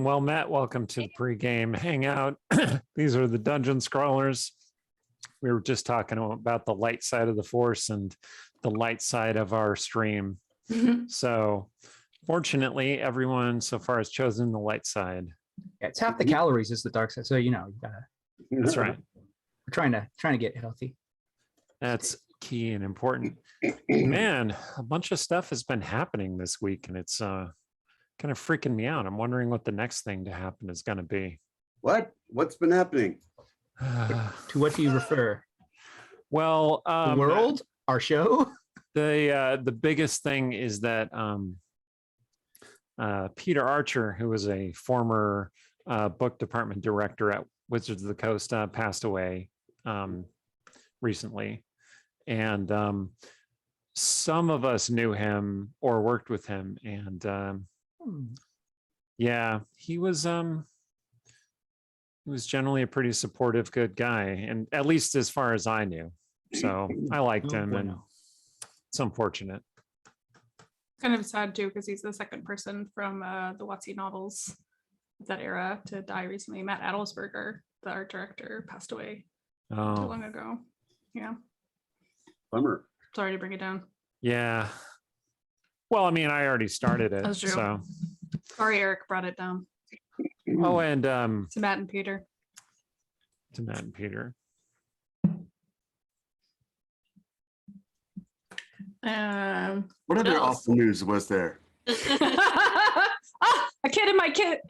Well met. Welcome to the pregame hangout. These are the dungeon scrawlers. We were just talking about the light side of the force and the light side of our stream. So fortunately, everyone so far has chosen the light side. Yeah, it's half the calories is the dark side. So you gotta. That's right. We're trying to get healthy. That's key and important. Man, a bunch of stuff has been happening this week, and it's kind of freaking me out. I'm wondering what the next thing to happen is going to be. What's been happening? To what do you refer? Well, the world, our show. The biggest thing is that Peter Archer, who was a former book department director at Wizards of the Coast, passed away recently, and some of us knew him or worked with him, and yeah, he was generally a pretty supportive, good guy, and at least as far as I knew. So I liked him, and it's unfortunate. Kind of sad too, because he's the second person from the WotC novels of that era to die recently. Matt Adelsberger, the art director, passed away not too long ago. Yeah. Bummer. Sorry to bring it down. Yeah. Well, I mean, I already started it. That's true. So. Sorry, Eric brought it down. Oh, and To Matt and Peter. What other awful news was there? A kid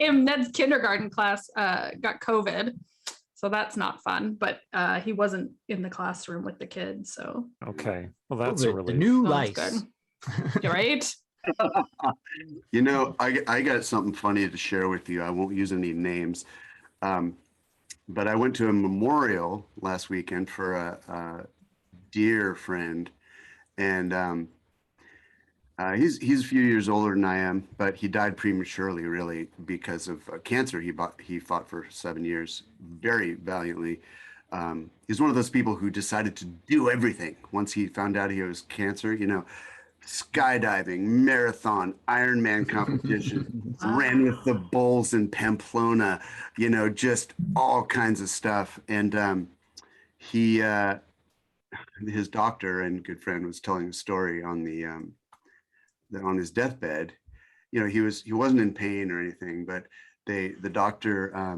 in Ned's kindergarten class got COVID, so that's not fun. But he wasn't in the classroom with the kids, so okay. Well, that's a relief. The new so lice. You're right. I got something funny to share with you. I won't use any names, but I went to a memorial last weekend for a dear friend, and he's a few years older than I am, but he died prematurely, really, because of cancer. He fought for 7 years very valiantly. He's one of those people who decided to do everything once he found out he was cancer. Skydiving, marathon, Ironman competition, ran with the bulls in Pamplona, just all kinds of stuff. And his doctor and good friend was telling a story on on his deathbed. He wasn't in pain or anything, but the doctor, I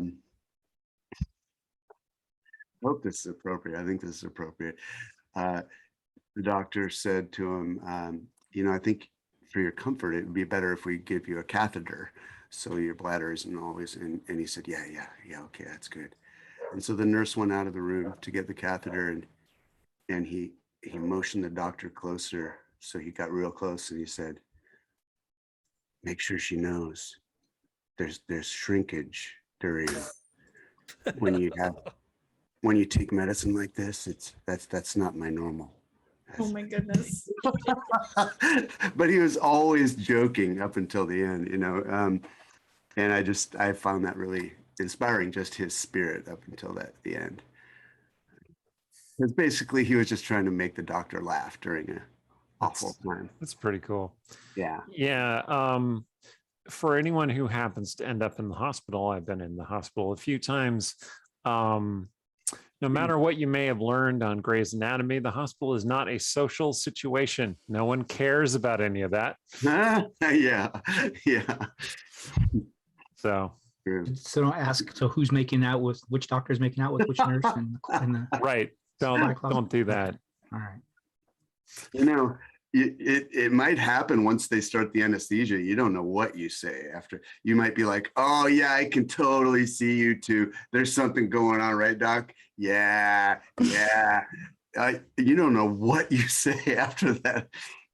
hope this is appropriate. I think this is appropriate. The doctor said to him, I think for your comfort, it would be better if we give you a catheter so your bladder isn't always in. And he said, yeah, okay, that's good. And so the nurse went out of the room to get the catheter, and he motioned the doctor closer. So he got real close and he said, make sure she knows there's shrinkage during when you take medicine like this. That's not my normal. Oh my goodness. But he was always joking up until the end, and I found that really inspiring, just his spirit up until the end. Because basically he was just trying to make the doctor laugh during an awful time. That's pretty cool. Yeah. Yeah. For anyone who happens to end up in the hospital, I've been in the hospital a few times. No matter what you may have learned on Grey's Anatomy, the hospital is not a social situation. No one cares about any of that. Yeah. So don't ask. So who's making out with which doctor is making out with which nurse? Right. Don't do that. All right. It might happen once they start the anesthesia. You don't know what you say after. You might be like, oh yeah, I can totally see you two. There's something going on, right, doc? Yeah. You don't know what you say after that,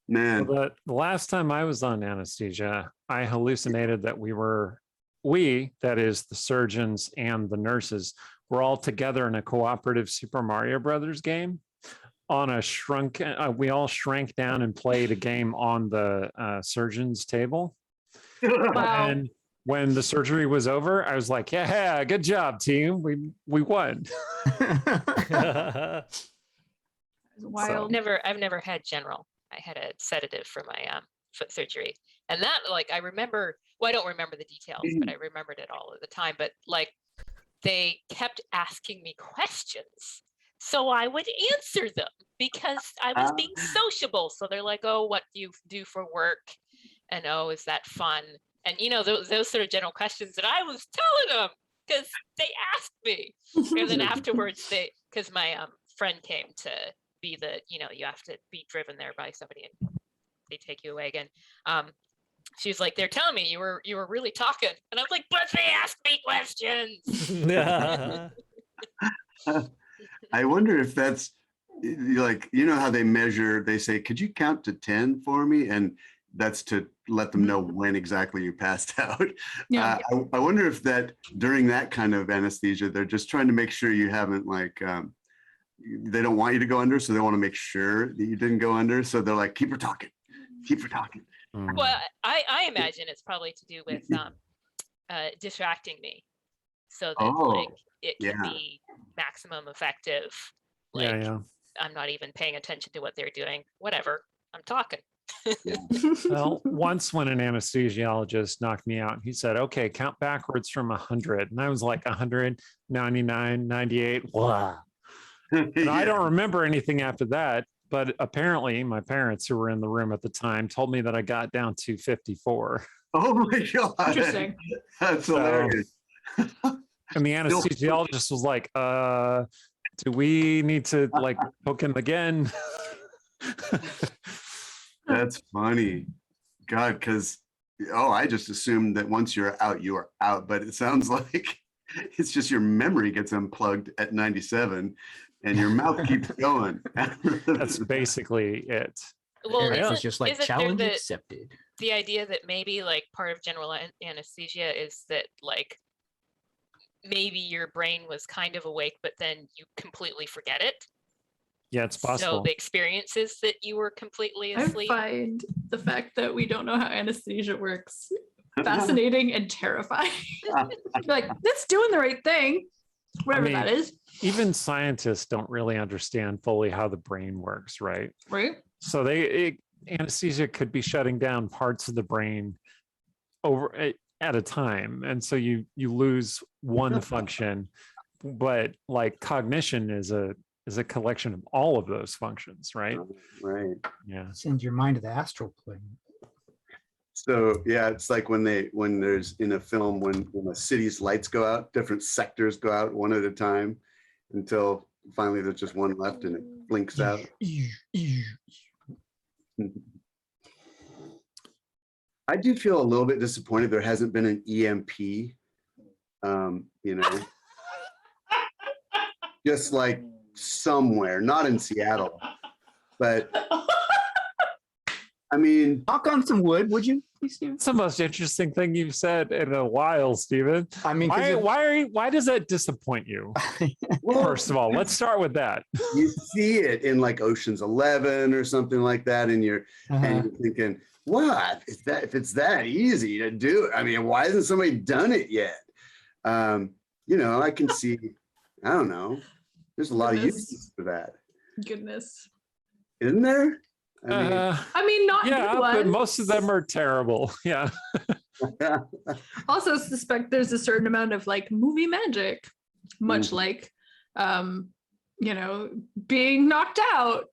man. But the last time I was on anesthesia, I hallucinated that that is the surgeons and the nurses, were all together in a cooperative Super Mario Brothers game. On a we all shrank down and played a game on the surgeon's table. Wow. And when the surgery was over, I was like, yeah, good job, team. We won. Wild. I've never had general. I had a sedative for my foot surgery, And that, like, I remember, well, I don't remember the details, but I remembered it all at the time. But like, they kept asking me questions. So I would answer them because I was being sociable. So they're like, oh, what do you do for work? And oh, is that fun? And you know, those sort of general questions that I was telling them because they asked me. And then afterwards, because my friend came to be the, you know, you have to be driven there by somebody and they take you away again. She was like, they're telling me you were really talking. And I was like, but they asked me questions. I wonder if that's like, you know how they measure, they say, could you count to 10 for me? And that's to let them know when exactly you passed out. Yeah. I wonder if that during that kind of anesthesia, they're just trying to make sure you haven't like, they don't want you to go under. So they want to make sure that you didn't go under. So they're like, keep her talking, keep her talking. Well, I imagine it's probably to do with distracting me so that like it can be maximum effective. Like I'm not even paying attention to what they're doing. Whatever, I'm talking. Well, once when an anesthesiologist knocked me out, he said, okay, count backwards from 100. And I was like 100, 99, 98. Wow. And I don't remember anything after that. But apparently my parents who were in the room at the time told me that I got down to 54. Oh my God. Interesting. That's hilarious. And the anesthesiologist was like, do we need to like poke him again? That's funny. God, because, I just assumed that once you're out, you are out. But it sounds like it's just your memory gets unplugged at 97 and your mouth keeps going. That's basically it. Well, It's just like challenge accepted. The idea that maybe like part of general anesthesia is that like maybe your brain was kind of awake, but then you completely forget it. Yeah, it's possible. So the experience is that you were completely asleep. I find the fact that we don't know how anesthesia works fascinating and terrifying. Like, that's doing the right thing, whatever that is. Even scientists don't really understand fully how the brain works, right? Right. So anesthesia could be shutting down parts of the brain over at a time, and so you lose one function. But like cognition is a collection of all of those functions, right? Right. Yeah. Send your mind to the astral plane. So yeah, it's like when there's in a film when a city's lights go out, different sectors go out one at a time until finally there's just one left and it blinks out. I do feel a little bit disappointed there hasn't been an EMP, just like somewhere, not in Seattle, but I mean, knock on some wood, would you, please, Stephen? It's the most interesting thing you've said in a while, Stephen. I mean, why does that disappoint you? well, First of all, let's start with that. You see it in like Ocean's 11 or something like that, and you're thinking, what? If it's that easy to do, I mean, why hasn't somebody done it yet? I can see, I don't know. There's a lot of uses for that. Goodness. Isn't there? I mean, not good ones. But most of them are terrible. Yeah. Also suspect there's a certain amount of like movie magic, much like, being knocked out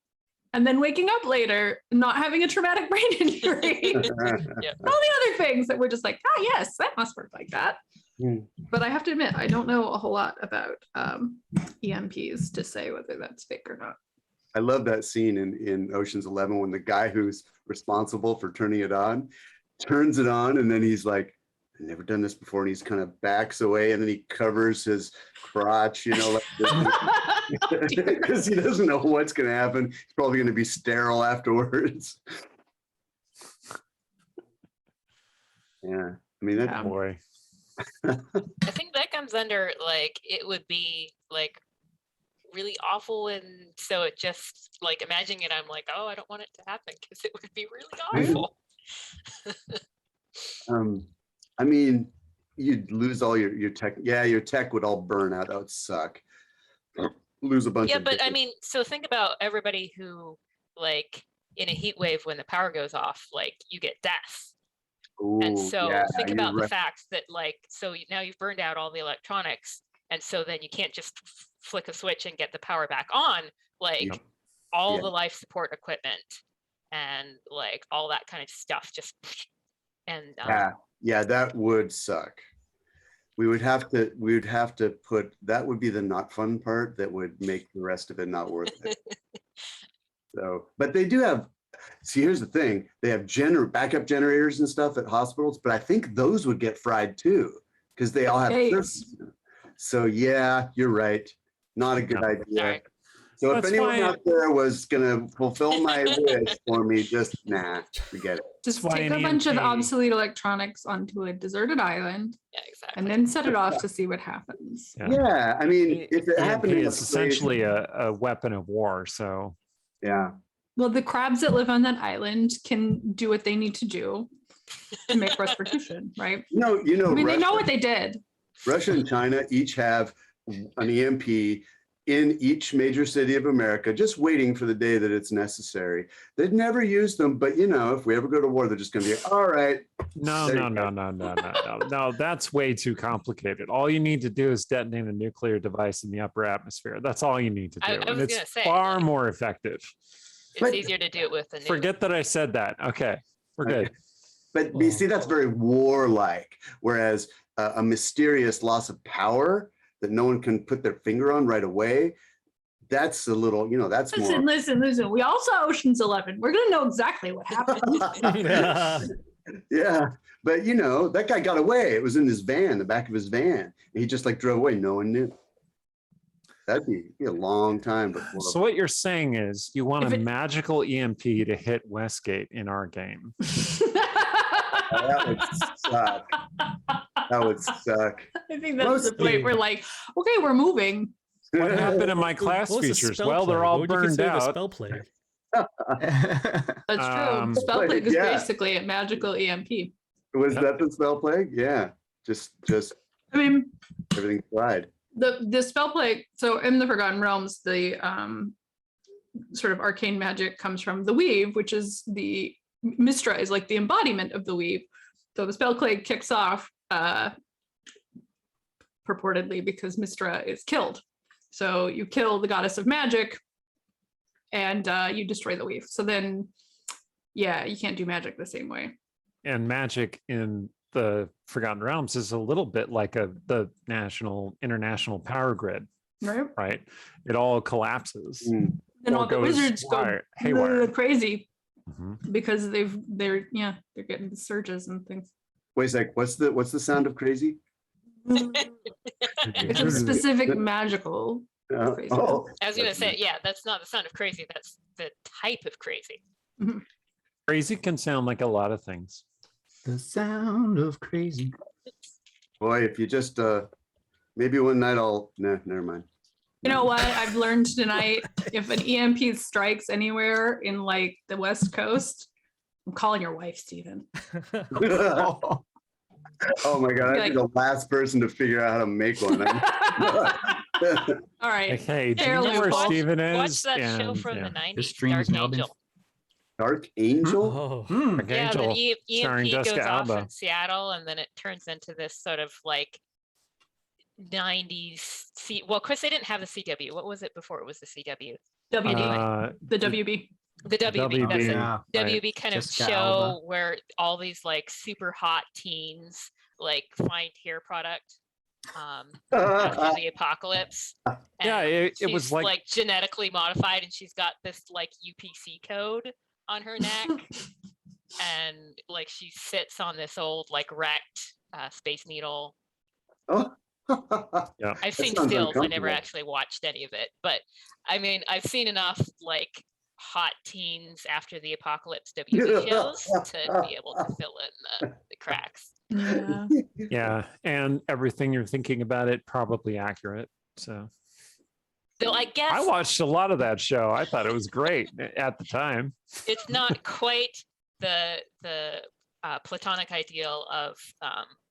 and then waking up later, not having a traumatic brain injury. All the other things that we're just like, yes, that must work like that. But I have to admit, I don't know a whole lot about EMPs to say whether that's fake or not. I love that scene in Ocean's 11 when the guy who's responsible for turning it on turns it on, and then he's like, I've never done this before, and he's kind of backs away, and then he covers his crotch, because he doesn't know what's going to happen. He's probably going to be sterile afterwards. Yeah, I mean, that's boy. I think that comes under like it would be like really awful, and so it just like imagining it, I'm like, oh, I don't want it to happen because it would be really awful. I mean, you'd lose all your tech. Yeah, your tech would all burn out. That would suck. Lose a bunch. Yeah, but I mean, so think about everybody who like in a heat wave when the power goes off, like you get death. And Ooh, so yeah, think you're about the right. fact that like, so now you've burned out all the electronics. And so then you can't just flick a switch and get the power back on, like Yep. all Yeah. the life support equipment and like all that kind of stuff just, and Yeah, that would suck. We would have to put, that would be the not fun part that would make the rest of it not worth it. So, but they do have, see, here's the thing, they have backup generators and stuff at hospitals, but I think those would get fried too, because they all have Yikes. service. So yeah, you're right. Not a good idea. sorry. So if That's anyone why- out there was gonna fulfill my wish for me, just forget it. Just why take an a bunch of EMP obsolete electronics onto a deserted island Yeah, exactly. and then set it off to see what happens. Yeah. Yeah, I mean, if it EMP happened in a is place- essentially a weapon of war. So yeah. Well, the crabs that live on that island can do what they need to do to make restitution, right? You know, I mean, they know Russia- what they did. Russia and China each have an EMP in each major city of America, just waiting for the day that it's necessary. They'd never use them, but if we ever go to war, they're just going to be, all right. no, There no, you no, no, no, no, no, no. That's way too complicated. All you need to do is detonate a nuclear device in the upper atmosphere. That's all you need to do. I And was it's gonna say, far like- more effective. It's But- easier to do it with the new. Forget that I said that. Okay, we're good. But you see, that's very warlike, whereas a mysterious loss of power that no one can put their finger on right away, that's a little, that's more. Listen. We all saw Ocean's 11. We're gonna know exactly what happened. Yeah, but that guy got away. It was in his van, the back of his van. He just drove away. No one knew. That'd be a long time before. So what you're saying is you want If a it- magical EMP to hit Westgate in our game. That would suck. That would suck. I think that's the point. We're like, okay, we're moving. What happened in my class What was the features? spell Well, they're plague? all What would you burned consider the out. spell plague? That's true. Um, Spell plague is yeah. basically a magical EMP. Was that the spell plague? Yeah, just I mean, everything fried. the spell plague. So in the Forgotten Realms, the sort of arcane magic comes from the weave, which is the Mistra is like the embodiment of the weave. So the spell plague kicks off purportedly because Mistra is killed. So you kill the goddess of magic and you destroy the weave. So then, yeah, you can't do magic the same way. And magic in the Forgotten Realms is a little bit like the international power grid, Right? right? It all collapses. Mm. Then or all the goes wizards go haywire. crazy Mhm. because they're getting surges and things. Wait a sec. What's the sound of crazy? It's a specific magical. Crazy. Oh, I was gonna say, yeah, that's not the sound of crazy. That's the type of crazy. Crazy can sound like a lot of things. The sound of crazy. boy, if you just maybe one night never mind. You know what? I've learned tonight, if an EMP strikes anywhere in like the West Coast, I'm calling your wife, Stephen. Oh my god, I'd be the last person to figure out how to make one. All right. Okay, do you Heirloom. know where Watch- Steven is? Watch that show And, from yeah. the 90s, This stream Dark has now been- Angel. Dark Angel? Oh, Dark Yeah, the Angel, starring EMP goes Jessica off Alba. in Seattle, and then it turns into this sort of like 90s. Well, of course, they didn't have the CW. What was it before it was the CW? WD. The WB. The WB. That's WB. it. Yeah, WB kind of Jessica show Alba. where all these like super hot teens like find hair product after the apocalypse. Yeah, And it was she's, like- genetically modified, and she's got this like UPC code on her neck, and like she sits on this old like wrecked Space Needle. Oh. I've seen stills. I never actually watched any of it, but I mean, I've seen enough like hot teens after the apocalypse WB shows to be able to fill in the cracks. Yeah. Yeah, and everything you're thinking about it probably accurate. So So I guess I watched a lot of that show. I thought it was great at the time. it's not quite the platonic ideal of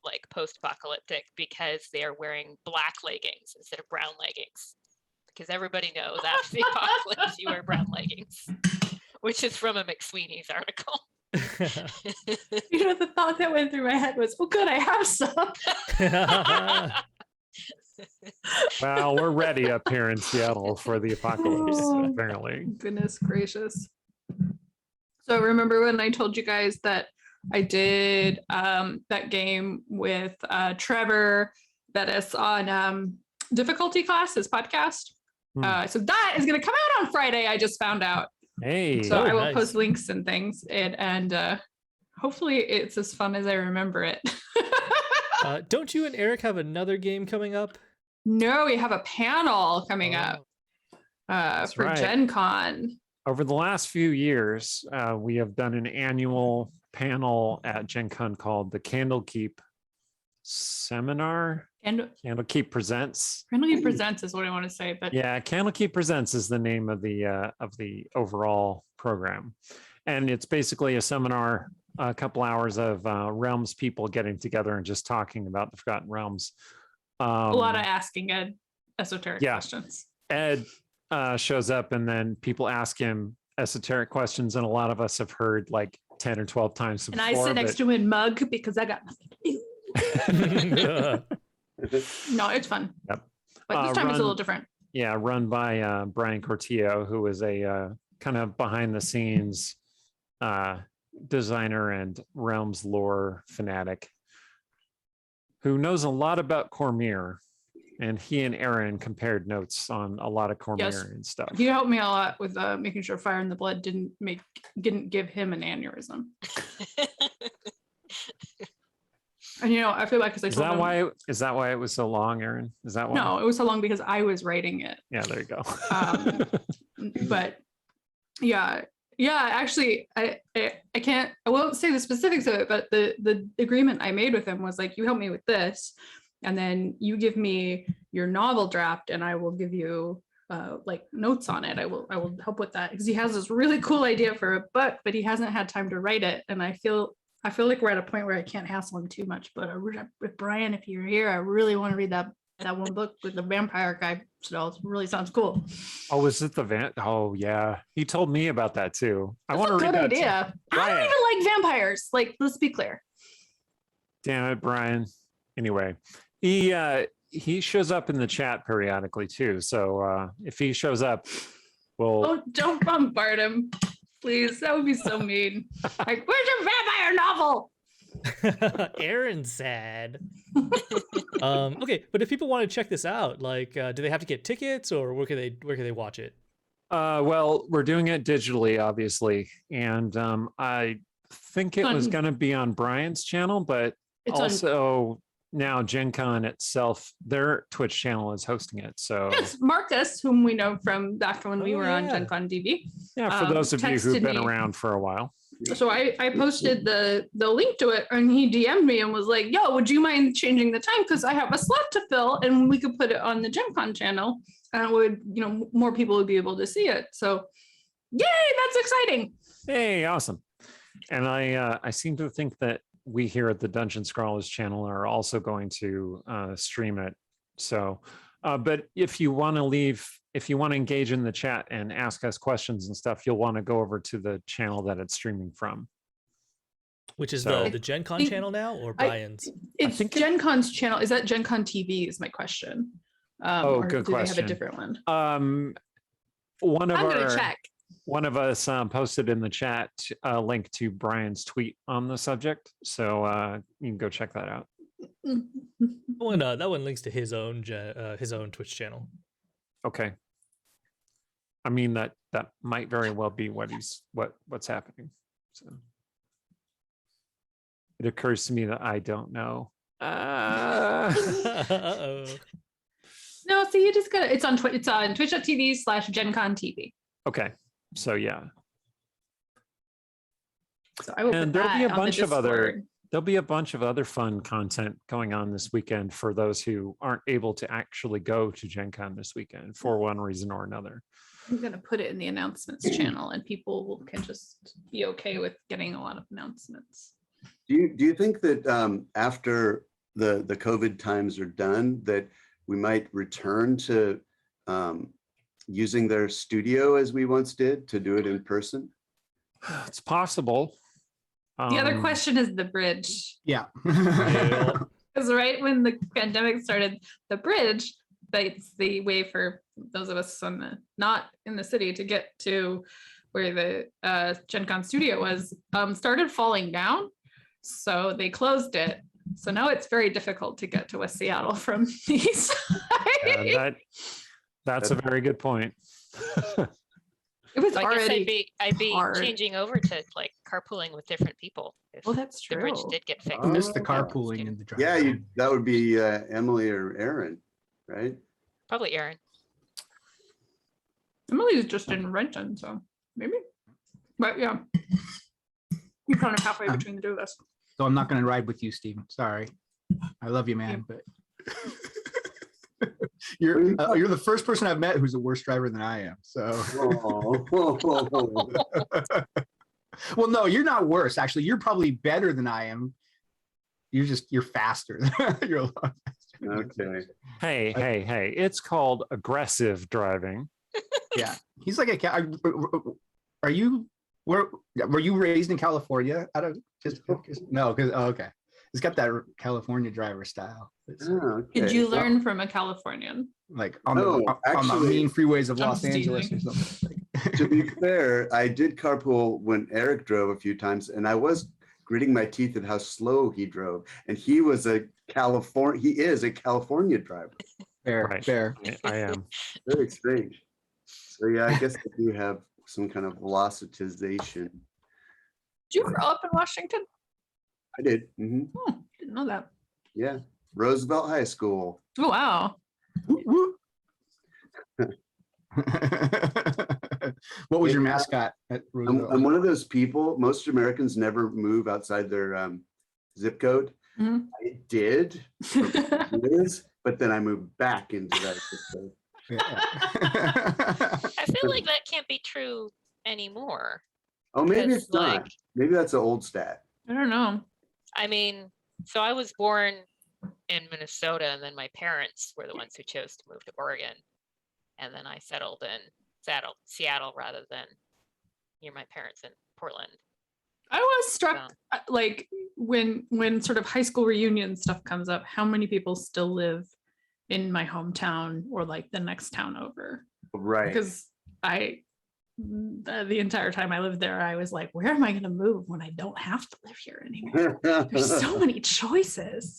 like post-apocalyptic, because they're wearing black leggings instead of brown leggings, because everybody knows after the apocalypse you wear brown leggings, which is from a McSweeney's article. You know, the thought that went through my head was, oh, good, I have some. Well, we're ready up here in Seattle for the apocalypse, Oh. apparently. Goodness gracious. So remember when I told you guys that I did that game with Trevor that is on difficulty class, his podcast? So that is going to come out on Friday. I just found out. Hey, So I will nice. post links and things, and hopefully it's as fun as I remember it. Don't you and Eric have another game coming up? No, we have a panel coming up for right. GenCon. over the last few years, we have done an annual panel at GenCon called the Candlekeep Seminar. And Candlekeep Presents. Candlekeep Presents is what I want to say, but Yeah, Candlekeep Presents is the name of the overall program, and it's basically a seminar, a couple hours of Realms people getting together and just talking about the Forgotten Realms. a lot of asking Ed esoteric yeah. questions. Ed shows up, and then people ask him esoteric questions, and a lot of us have heard like 10 or 12 times And before. I sit next to him in mug because I got nothing to do. No, it's fun. Yep. But this time it's a run- little different. Yeah, run by Brian Cortillo, who is a kind of behind the scenes designer and Realms lore fanatic who knows a lot about Cormier. And he and Aaron compared notes on a lot of Cormier Yes. and stuff. He helped me a lot with making sure Fire in the Blood didn't give him an aneurysm. And you know, I feel like because I Is told that him, why it was so long, Aaron? Is that why? no, it was so long because I was writing it. Yeah, there you go. But yeah, actually I won't say the specifics of it, but the agreement I made with him was like, you help me with this, and then you give me your novel draft and I will give you like notes on it. I will help with that because he has this really cool idea for a book, but he hasn't had time to write it. And I feel like we're at a point where I can't hassle him too much, but with Brian, if you're here, I really want to read that one book with the vampire guy. So it really sounds cool. Oh, was it the van? Oh, yeah. He told me about that too. I That's want to a read good that. Too. idea. I don't Brian. even like vampires. Like, let's be clear. Damn it, Brian. Anyway, he shows up in the chat periodically too. So if he shows up, we'll Oh, don't bombard him, please. That would be so mean. Like, where's your vampire novel? Aaron's sad. Okay, but if people want to check this out, like, do they have to get tickets, or where can they watch it? well, we're doing it digitally, obviously, and I think it was On- going to be on Brian's channel, but It's on also now GenCon itself, their Twitch channel is hosting it. So yes, Marcus, whom we know from back when we Oh, were on yeah. GenCon TV. yeah, for those of you who've texted been me. around for a while. So I posted the link to it, and he DM'd me and was like, yo, would you mind changing the time? Because I have a slot to fill and we could put it on the GenCon channel and it would, more people would be able to see it. So yay, that's exciting. Hey, awesome. And I seem to think that we here at the Dungeon Scrawlers channel are also going to stream it. So, but if you want to engage in the chat and ask us questions and stuff, you'll want to go over to the channel that it's streaming from. Which is So- the Gen Con think- channel now, or I- Brian's? It's think it- GenCon's channel. Is that GenCon TV is my question. Oh, or good do they have question. a different one? One of I'm going our to check. one of us posted in the chat a link to Brian's tweet on the subject, so you can go check that out. That one links to his own Twitch channel. Okay. I mean that might very well be what's happening. So it occurs to me that I don't know. Uh-oh. No, so you just gotta, it's on twitch.tv/GenCon TV. Okay. So yeah, So I will And put there'll be that a on the bunch of other- Discord. there'll be a bunch of other fun content going on this weekend for those who aren't able to actually go to Gen Con this weekend for one reason or another. I'm gonna put it in the announcements channel and people can just be okay with getting a lot of announcements. Do you think that after the COVID times are done, that we might return to using their studio as we once did to do it in person? It's possible. The other Um, question is the bridge. Yeah. Yeah. Because right when the pandemic started, the bridge, that's the way for those of us not in the city to get to where the GenCon studio was, started falling down. So they closed it. So now it's very difficult to get to West Seattle from the east yeah, side. that's a very good point. It was So I guess already I'd be hard. changing over to like carpooling with different people if Well, that's the bridge true. did get fixed. I miss the Oh, carpooling and the driving. Yeah, that would be Emily or Aaron, right? Probably Aaron. Emily's just in Renton, so maybe. But yeah, you're kind of halfway between the two of us. So I'm not going to ride with you, Steven. Sorry. I love you, man, but you're the first person I've met who's a worse driver than I am. So, Oh. well, no, you're not worse. Actually, you're probably better than I am. You're faster. You're a lot faster. Okay. Hey, it's called aggressive driving. Yeah, he's like are you were you raised in California? I don't just no, because okay, he's got that California driver style. It's Oh, Did okay. you Well, learn from a Californian? like on No, the actually- mean freeways of I'm Los Angeles or teasing. something. to be fair, I did carpool when Eric drove a few times, and I was gritting my teeth at how slow he drove. And he is a California driver. Fair, Right. fair. I am. Very strange. So yeah, I guess I do have some kind of velocitization. Did you grow up in Washington? I did. Oh, didn't know that. Yeah. Roosevelt High School. Oh, wow. Whoop, whoop. What was your mascot at Roosevelt? I'm one of those people, most Americans never move outside their zip code. Mhm. I did for years, but then I moved back into that zip code. Yeah. I feel like that can't be true anymore. Oh, maybe Because, it's not. Maybe that's an old stat. I don't know. I mean, so I was born in Minnesota, and then my parents were the ones who chose to move to Oregon. And then I settled in Seattle rather than near my parents in Portland. I was struck So, like when sort of high school reunion stuff comes up, how many people still live in my hometown or like the next town over? Right. Because the entire time I lived there, I was like, where am I going to move when I don't have to live here anymore? There's so many choices.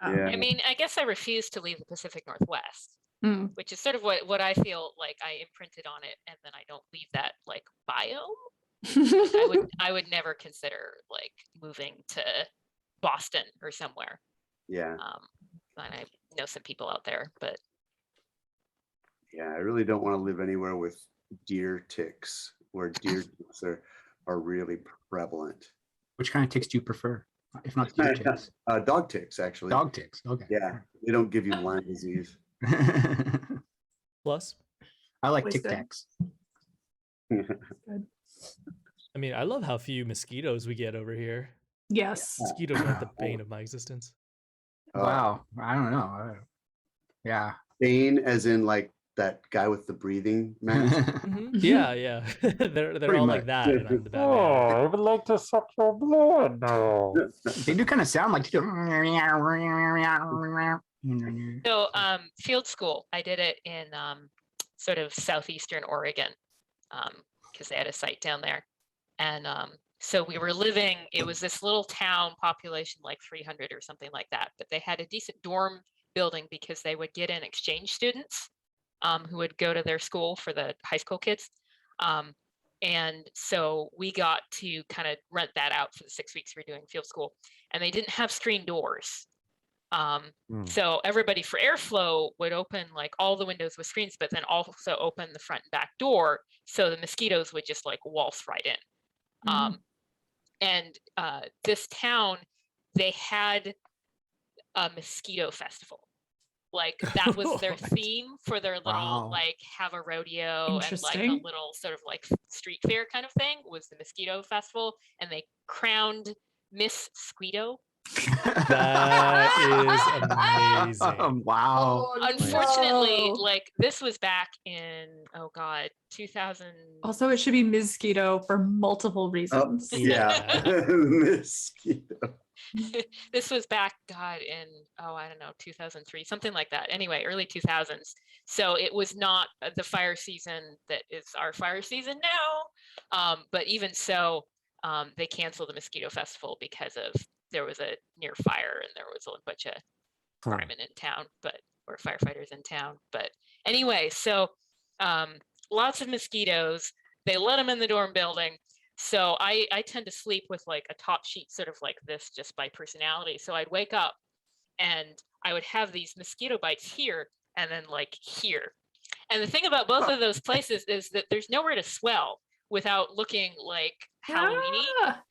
Yeah. I mean, I guess I refuse to leave the Pacific Northwest, Mm. which is sort of what I feel like I imprinted on it, and then I don't leave that like biome. I would never consider like moving to Boston or somewhere. Yeah. And I know some people out there, but Yeah. I really don't want to live anywhere with deer ticks, where deer ticks are really prevalent. Which kind of ticks do you prefer? If not deer ticks. Dog ticks, actually. Dog ticks. Okay. Yeah. They don't give you Lyme disease. Plus, I like Always tic good. tacs. I mean, I love how few mosquitoes we get over here. Yes. Mosquitoes are the bane of my existence. Wow. I don't know. Yeah. Bane, as in like that guy with the breathing mask. Yeah, yeah. they're Pretty all much. like that, and I'm the Batman. I would like to suck your blood now. They do kind of sound like. so field school, I did it in sort of southeastern Oregon because they had a site down there, and so we were living. It was this little town, population like 300 or something like that, but they had a decent dorm building because they would get in exchange students who would go to their school for the high school kids. And so we got to kind of rent that out for the 6 weeks we were doing field school, and they didn't have screen doors. So everybody for airflow would open like all the windows with screens, but then also open the front and back door. So the mosquitoes would just like waltz right in. And this town, they had a mosquito festival. Like that was their theme for their little Wow. like have a rodeo and like a Interesting. little sort of like street fair kind of thing was the mosquito festival, and they crowned Miss Squito That is amazing. Wow. Unfortunately, no. like this was back in 2000. Also, it should be mosquito for multiple reasons. Yeah. Mosquito. This was back, God, in I don't know, 2003, something like that. Anyway, early 2000s. So it was not the fire season that is our fire season now. But even so, they canceled the mosquito festival because of there was a near fire and there was a bunch of firemen in town, or firefighters in town. But anyway, so lots of mosquitoes. They let them in the dorm building. So I tend to sleep with like a top sheet sort of like this just by personality. So I'd wake up and I would have these mosquito bites here and then like here. And the thing about both of those places is that there's nowhere to swell without looking like Halloweeny. Ah!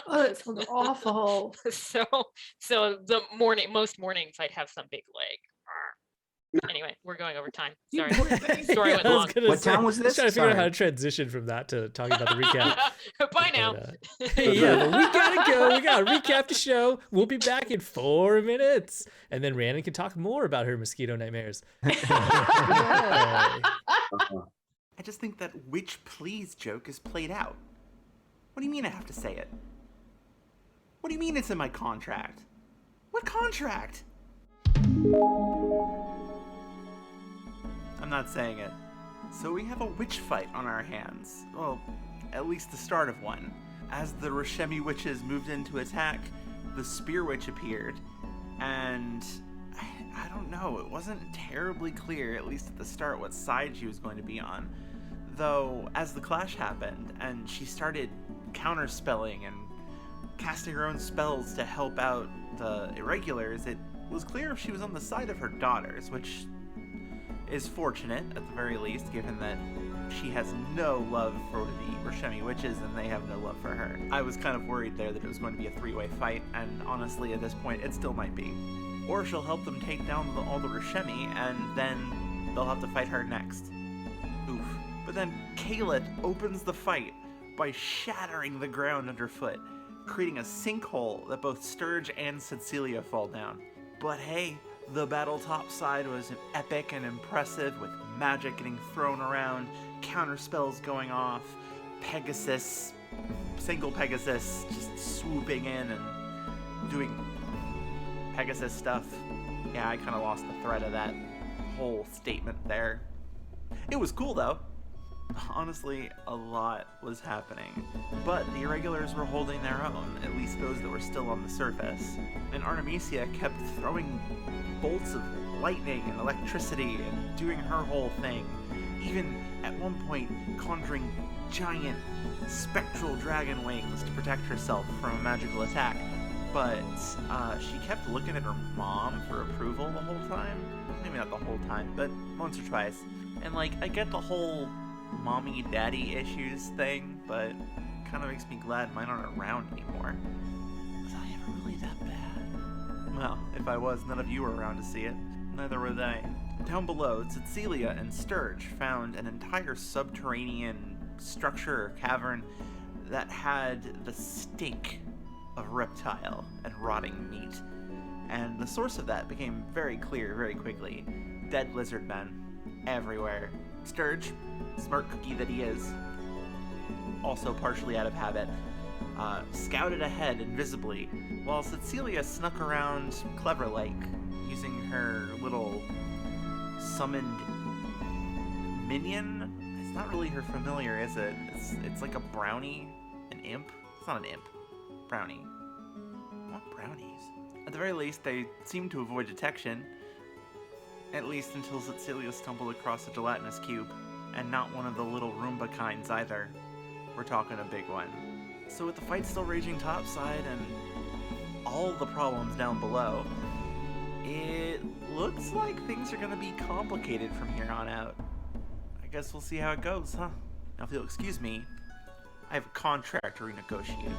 Oh, that sounds awful. So most mornings I'd have some big leg. Anyway, we're going over time. Sorry. Story went I was long. gonna What say, town was I this? trying to figure out how Sorry. to transition from that to talking about the recap. Bye now. But, hey, yeah, but we gotta go. We gotta recap the show. We'll be back in 4 minutes, and then Rhiannon can talk more about her mosquito nightmares. Yay. I just think that witch please joke is played out. What do you mean I have to say it? What do you mean it's in my contract? What contract? I'm not saying it. So we have a witch fight on our hands. Well, at least the start of one. As the Rashemi witches moved in to attack, the spear witch appeared, and I don't know, it wasn't terribly clear, at least at the start, what side she was going to be on. Though, as the clash happened, and she started counterspelling and casting her own spells to help out the irregulars, it was clear she was on the side of her daughters, which is fortunate, at the very least, given that she has no love for the Rashemi witches and they have no love for her. I was kind of worried there that it was going to be a three-way fight, and honestly, at this point, it still might be. Or she'll help them take down all the Rashemi, and then they'll have to fight her next. Oof. But then Kaylet opens the fight by shattering the ground underfoot, creating a sinkhole that both Sturge and Cecilia fall down. But hey, the battle topside was epic and impressive, with magic getting thrown around, counter spells going off, Pegasus, single Pegasus, just swooping in and doing Pegasus stuff. Yeah, I kind of lost the thread of that whole statement there. It was cool though. Honestly, a lot was happening, but the irregulars were holding their own, at least those that were still on the surface, and Artemisia kept throwing bolts of lightning and electricity and doing her whole thing, even at one point conjuring giant spectral dragon wings to protect herself from a magical attack. But she kept looking at her mom for approval the whole time. Maybe not the whole time, but once or twice. And like, I get the whole mommy daddy issues thing, but kind of makes me glad mine aren't around anymore. Was I ever really that bad? Well, if I was, none of you were around to see it. Neither were they. Down below, Cecilia and Sturge found an entire subterranean structure or cavern that had the stink of reptile and rotting meat. And the source of that became very clear very quickly. Dead lizard men everywhere. Sturge, smart cookie that he is, also partially out of habit, scouted ahead invisibly, while Cecilia snuck around clever-like, using her little summoned minion. It's not really her familiar, is it? It's like a brownie, an imp. It's not an imp. Brownie. I want brownies. At the very least, they seem to avoid detection, at least until Cecilia stumbled across a gelatinous cube. And not one of the little Roomba kinds either. We're talking a big one. So with the fight still raging topside and all the problems down below, it looks like things are gonna be complicated from here on out. I guess we'll see how it goes, huh? Now if you'll excuse me, I have a contract to renegotiate.